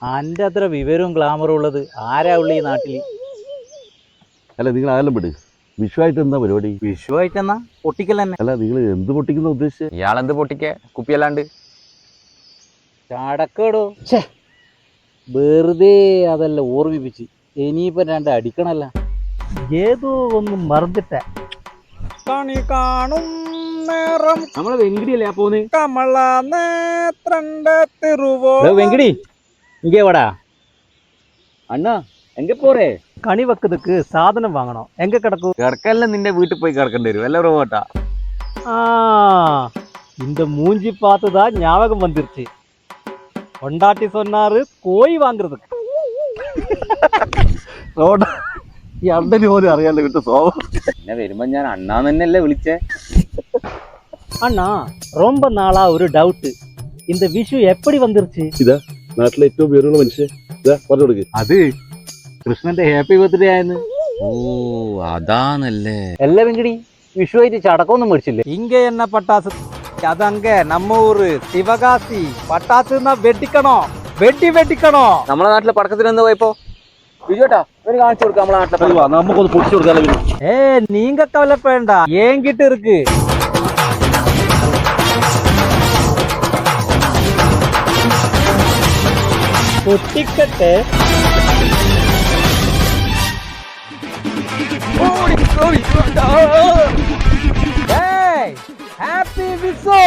അന്റെ അത്ര വിവരവും ഗ്ലാമറും ഉള്ളത് ആരാ ഉള്ള ഈ നാട്ടില്? അല്ല നിങ്ങൾ ആരെല്ലാം വിട്. വിഷുവായിട്ട് എന്താ പരിപാടി? വിഷു ആയിട്ടെന്നാ പൊട്ടിക്കൽ തന്നെ. അല്ല നിങ്ങൾ എന്ത് പൊട്ടിക്കുന്ന ഉദ്ദേശിച്ചത്? ഇയാളെന്ത് പൊട്ടിക്കേ? കുപ്പിയല്ലാണ്ട് ചടക്കേടോ. വെറുതെ അതല്ല ഓർമ്മിപ്പിച്ച് ഇനിയിപ്പം രണ്ട് അടിക്കണല്ല. ഏതോ ഒന്നും മറന്നിട്ട കണി കാണും നേരം നമ്മളെ വെങ്കിടിയല്ലേ പോന്ന്. കമല നേത്രണ്ട തിരുവോ വെങ്കിടി ഇங்கே வாடா അണ്ണാ എങ്ക പോറേ? കണി വെക്കുന്നതുക്ക് സാധനം വാങ്ങണോ? എങ്ക കിടക്കൂ? കിടക്കല്ല നിന്റെ വീട്ടിൽ പോയി കിടക്കേണ്ടി വരും വല്ല റോബോട്ടാ. இந்த மூஞ்சி பார்த்துதான் ஞாபகம் வந்துருச்சு. பொண்டாட்டி சொன்னாரு கோழி வாங்குறதுக்கு. ഈ അണ്ണന് പോലും അറിയാലോ കിട്ടും സ്വഭാവം. പിന്നെ വരുമ്പോ ഞാൻ അണ്ണാന്ന് തന്നെയല്ലേ വിളിച്ചേ. அண்ணா ரொம்ப நாளா ஒரு டவுட், இந்த விஷு எப்படி வந்துருச்சு? ഇതാ നാട്ടിലെ ഏറ്റവും പേരുള്ള മനുഷ്യൻ ഇതാ പറഞ്ഞു കൊടുക്ക്. അത് കൃഷ്ണന്റെ ഹാപ്പി ബർത്ത്ഡേ ആയെന്ന്. ഓ അതാണല്ലേ. എല്ലാ വെങ്കിടി വിഷു ആയിട്ട് ചടക്കമൊന്നും മേടിച്ചില്ലേ? இங்க என்ன பட்டாசு? அது அங்க நம்ம ஊரு சிவகாசி. பட்டாசுன்னா வெட்டிக்கணும், வெட்டிக்கணும். നമ്മളെ നാട്ടിലെ പടക്കത്തിന് എന്താ പോയപ്പോ ബിജുട്ടാ ഒരു കാണിച്ചു കൊടുക്കാം നമ്മളെ നാട്ടിലെ. നമുക്കൊന്ന് പൊടിച്ചു കൊടുക്കാലോ. நீங்க கவலைப்பட, என்கிட்ட இருக்கு. പൊട്ടിക്കട്ടെ. ഹാപ്പി വിഷു.